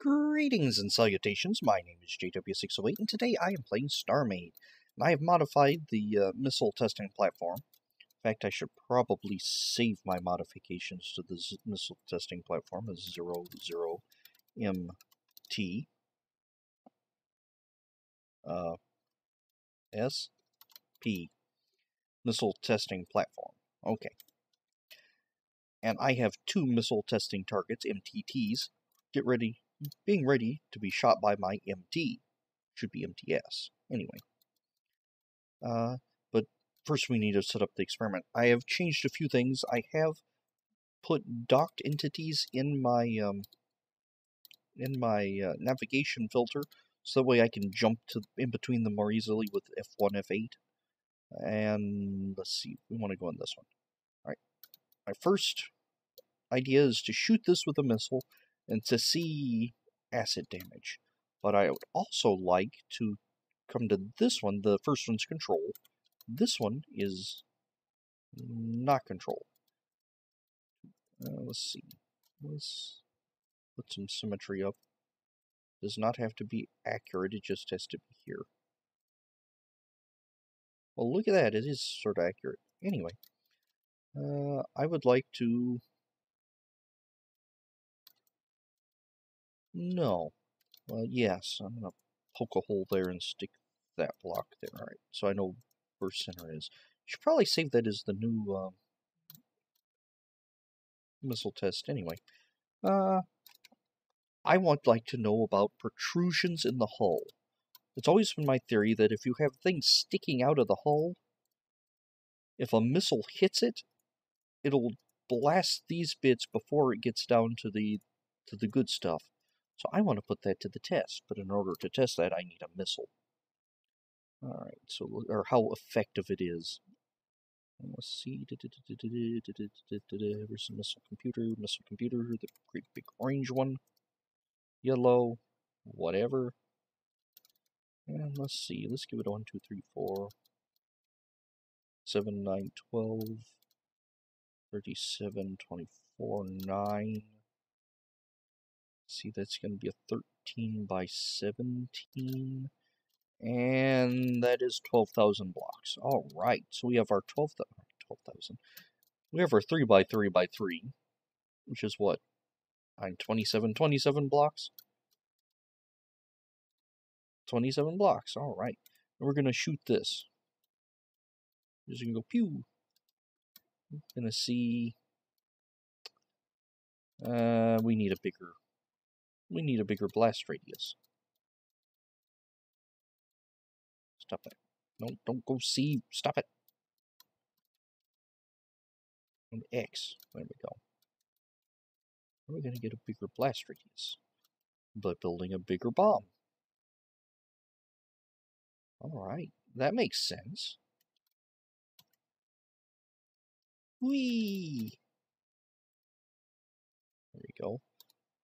Greetings and salutations, my name is JW608, and today I am playing StarMade. And I have modified the missile testing platform. In fact, I should probably save my modifications to the missile testing platform as 00MT. SP. Missile testing platform. Okay. And I have two missile testing targets, MTTs, being ready to be shot by my MT. Should be MTS. Anyway. But first we need to set up the experiment. I have changed a few things. I have put docked entities in my navigation filter, so that way I can jump in between them more easily with F1, F8. And let's see, we want to go on this one. Alright, my first idea is to shoot this with a missile and to see acid damage. But I would also like to come to this one. The first one's control. This one is not control. Let's see. Let's put some symmetry up. Does not have to be accurate, it just has to be here. Well, look at that, it is sort of accurate. Anyway, I would like to... No. Well, yes, I'm going to poke a hole there and stick that block there. Alright, so I know where center is. Should probably save that as the new missile test anyway. I would like to know about protrusions in the hull. It's always been my theory that if you have things sticking out of the hull, if a missile hits it, it'll blast these bits before it gets down to the good stuff. So I want to put that to the test, but in order to test that, I need a missile. Alright, so, or how effective it is. Let's see, where's the missile computer, the great big orange one, yellow, whatever. And let's see, let's give it a 1, 2, 3, 4, 7, 9, 12, 37, 24, 9. See, that's going to be a 13 by 17. And that is 12,000 blocks. Alright, so we have our 12,000. We have our 3 by 3 by 3, which is what? 27 blocks? 27 blocks, alright. And we're going to shoot this. Just going to go pew. We're going to see... we need a bigger blast radius. Stop that. No, don't go C. Stop it. And X. There we go. We're going to get a bigger blast radius by building a bigger bomb. Alright, that makes sense. Whee! There we go.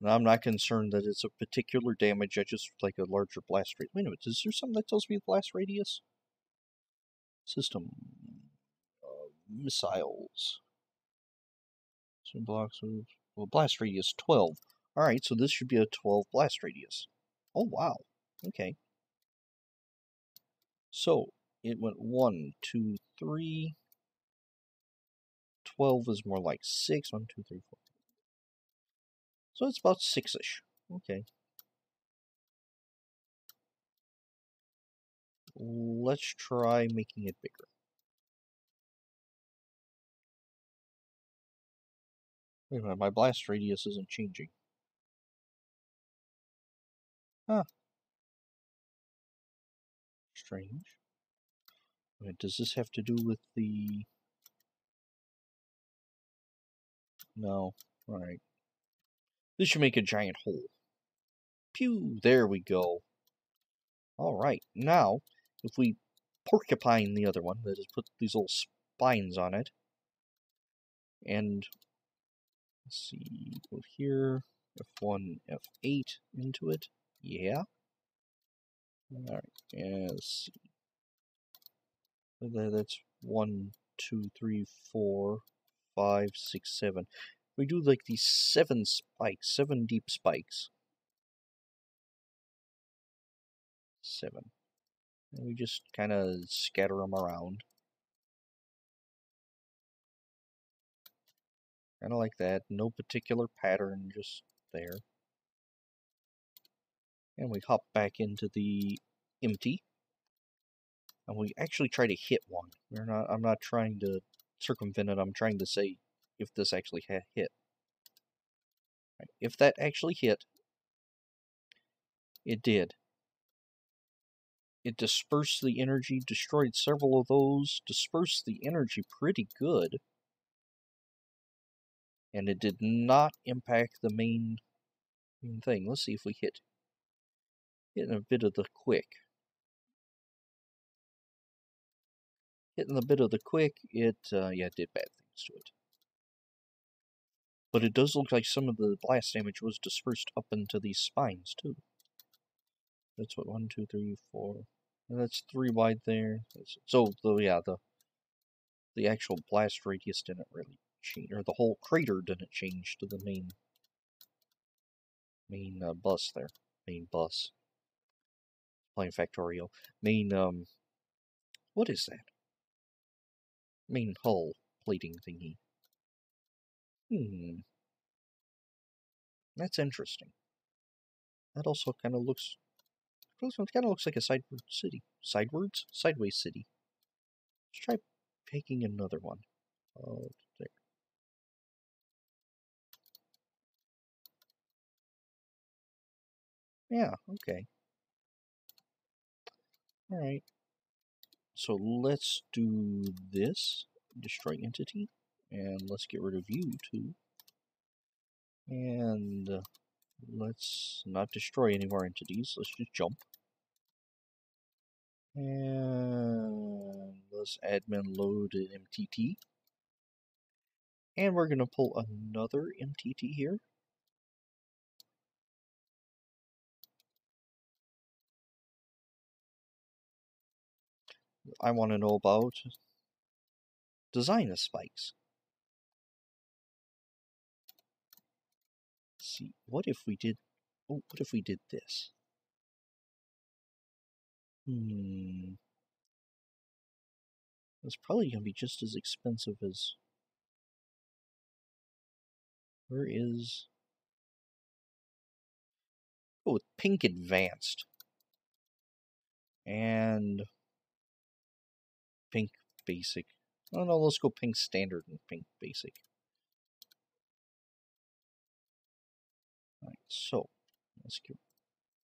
Now, I'm not concerned that it's a particular damage, I just like a larger blast radius. Wait a minute, is there something that tells me the blast radius? System. Missiles. So blocks of... Well, blast radius 12. Alright, so this should be a 12 blast radius. Oh, wow. Okay. So, it went 1, 2, 3. 12 is more like 6. 1, 2, 3, 4. So it's about 6-ish. Okay. Let's try making it bigger. Wait a minute, my blast radius isn't changing. Huh. Strange. Wait, does this have to do with the... No. Alright. This should make a giant hole. Pew! There we go. Alright, now, if we porcupine the other one, that is, put these little spines on it, and, let's see, go here, F1, F8 into it, yeah. Alright, yeah, let's see. That's 1, 2, 3, 4, 5, 6, 7. We do like these 7 spikes, 7 deep spikes. 7. And we just kind of scatter them around. Kind of like that. No particular pattern, just there. And we hop back into the empty. And we actually try to hit one. I'm not trying to circumvent it. I'm trying to say if this actually hit. Right. If that actually hit, it did. It dispersed the energy, destroyed several of those, dispersed the energy pretty good. And it did not impact the main thing. Let's see if we hit a bit of the quick. Hitting a bit of the quick, it did bad things to it. But it does look like some of the blast damage was dispersed up into these spines too. That's what 1, 2, 3, 4. And that's 3 wide there. So the actual blast radius didn't really change, or the whole crater didn't change to the main bus there. Main bus. Playing Factorio. Main what is that? Main hull plating thingy. That's interesting. That also kind of looks like a sideward city. Sideways city. Let's try picking another one. Oh, there. Yeah, okay. Alright. So let's do this. Destroy entity. And let's get rid of you too. And let's not destroy any more entities. Let's just jump. And let's admin load an MTT. And we're going to pull another MTT here. I want to know about design of spikes. Let's see, what if we did this? It's probably going to be just as expensive as... Where is... Oh, pink advanced. And pink basic. Oh no, let's go pink standard and pink basic. Alright, so let's get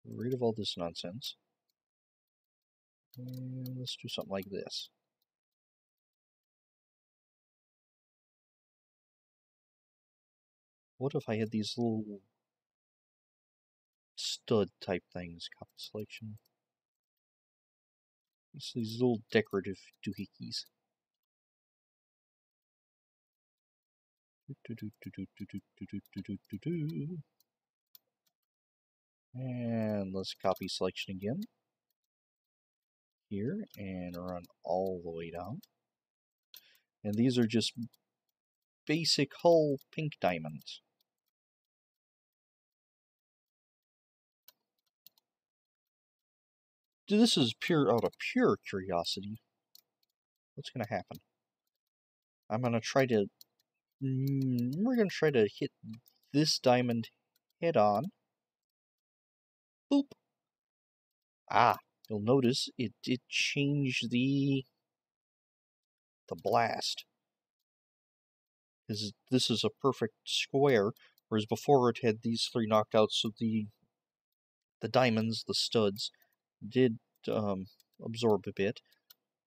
rid of all this nonsense. And let's do something like this. What if I had these little stud type things? Copy selection. These little decorative doohickeys. And let's copy selection again. Here, and run all the way down. And these are just basic hull pink diamonds. This is out of pure curiosity. What's going to happen? I'm going to try to... we're going to try to hit this diamond head on. Boop! Ah, you'll notice it did change the blast. This is a perfect square, whereas before it had these 3 knocked out, so the diamonds, the studs, did absorb a bit.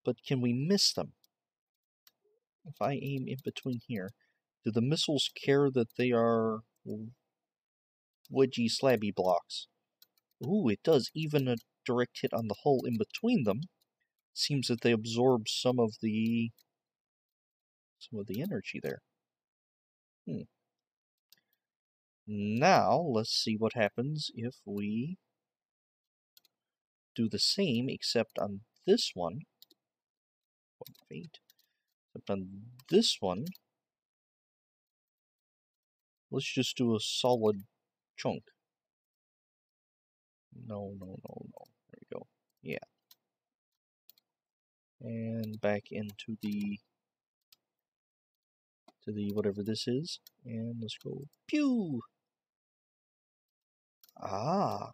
But can we miss them? If I aim in between here, do the missiles care that they are wedgy, slabby blocks? Ooh, it does. Even a direct hit on the hull in between them seems that they absorb some of the energy there. Now, let's see what happens if we do the same, except on this one. Except on this one, let's just do a solid chunk. No. There we go. Yeah. And back into the whatever this is. And let's go pew! Ah.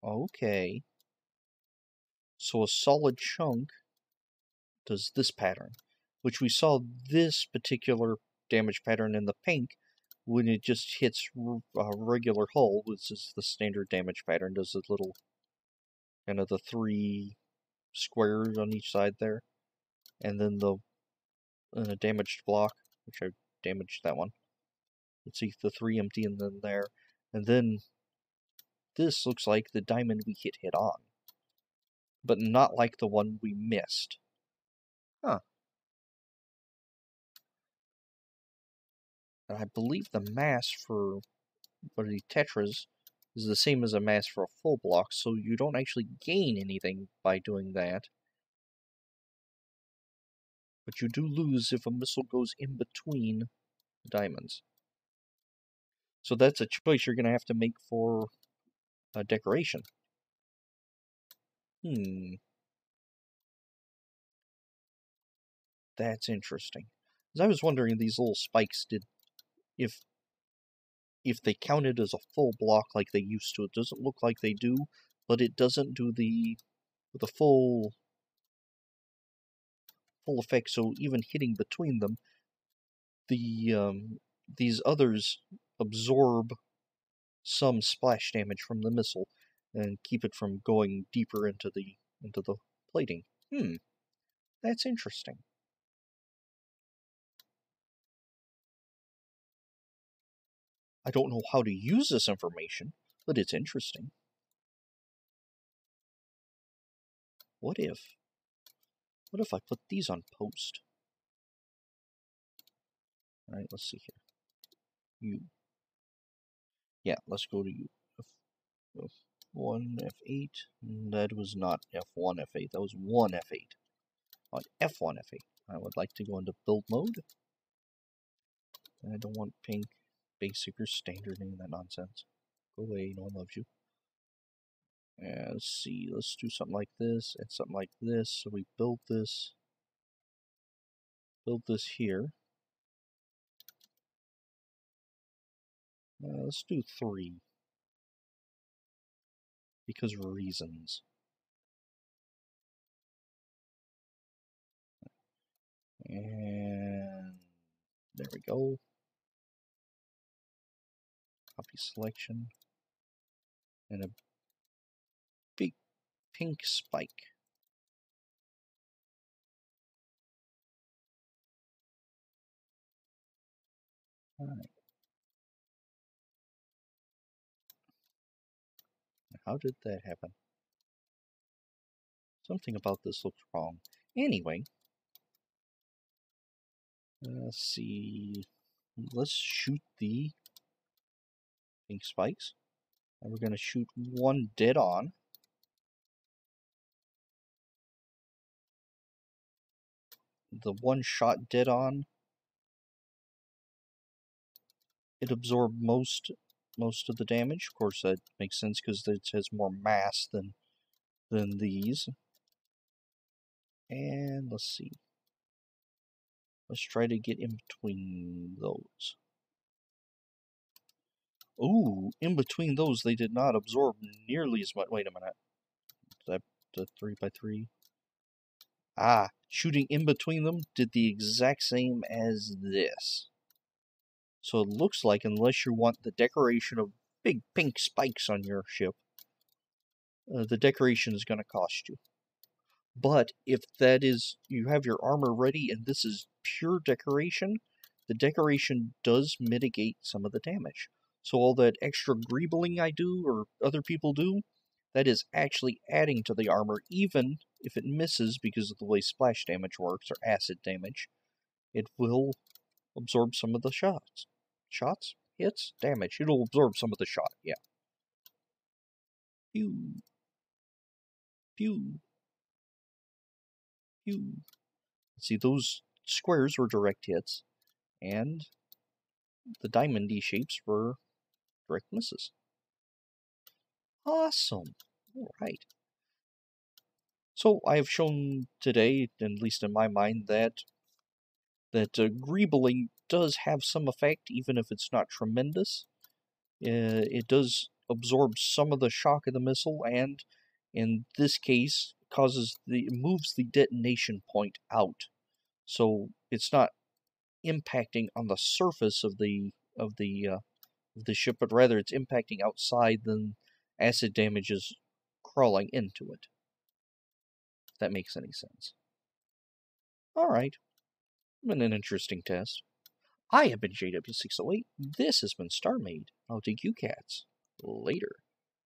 Okay. So a solid chunk does this pattern, which we saw this particular damage pattern in the pink when it just hits a regular hull, which is the standard damage pattern, does a little kind of the 3 squares on each side there, and then the damaged block, which I damaged that one. Let's see, the 3 empty and then there, and then this looks like the diamond we hit on, but not like the one we missed. Huh. And I believe the mass for the tetras is the same as a mass for a full block, so you don't actually gain anything by doing that. But you do lose if a missile goes in between the diamonds. So that's a choice you're going to have to make for a decoration. That's interesting. Because I was wondering, these little spikes, if they counted as a full block like they used to. It doesn't look like they do, but it doesn't do the full effect, so even hitting between them, these others absorb some splash damage from the missile and keep it from going deeper into the plating. That's interesting. I don't know how to use this information, but it's interesting. What if I put these on post? Alright, let's see here. Yeah, let's go to you. F1, F8. That was not F1, F8. That was 1, F8. On F1, F8. I would like to go into build mode. I don't want pink, basic, or standard, any of that nonsense. Go away, no one loves you. Let's see, let's do something like this and something like this. So we build this here. Let's do 3. Because reasons. And there we go. Copy selection. And a big pink spike. Alright. How did that happen? Something about this looks wrong. Anyway. Let's see. Let's shoot the pink spikes. And we're going to shoot one dead on. The one shot dead on, it absorbed most of the damage. Of course, that makes sense because it has more mass than these. And let's see. Let's try to get in between those. Ooh, in between those, they did not absorb nearly as much. Wait a minute. Is that the 3x3? Ah, shooting in between them did the exact same as this. So it looks like, unless you want the decoration of big pink spikes on your ship, the decoration is going to cost you. But if that is, you have your armor ready and this is pure decoration, the decoration does mitigate some of the damage. So all that extra greebling I do, or other people do, that is actually adding to the armor, even if it misses because of the way splash damage works, or acid damage. It will absorb some of the shots. Shots? Hits? Damage. It'll absorb some of the shot, yeah. Pew. Pew. Pew. See, those squares were direct hits, and the diamond D shapes were direct misses. Awesome. All right. So I have shown today, at least in my mind, that greebling does have some effect, even if it's not tremendous. It does absorb some of the shock of the missile, and in this case, moves the detonation point out, so it's not impacting on the surface of the ship, but rather it's impacting outside. Then acid damage is crawling into it. If that makes any sense. All right, been an interesting test. I have been JW608. This has been StarMade. I'll take you cats later.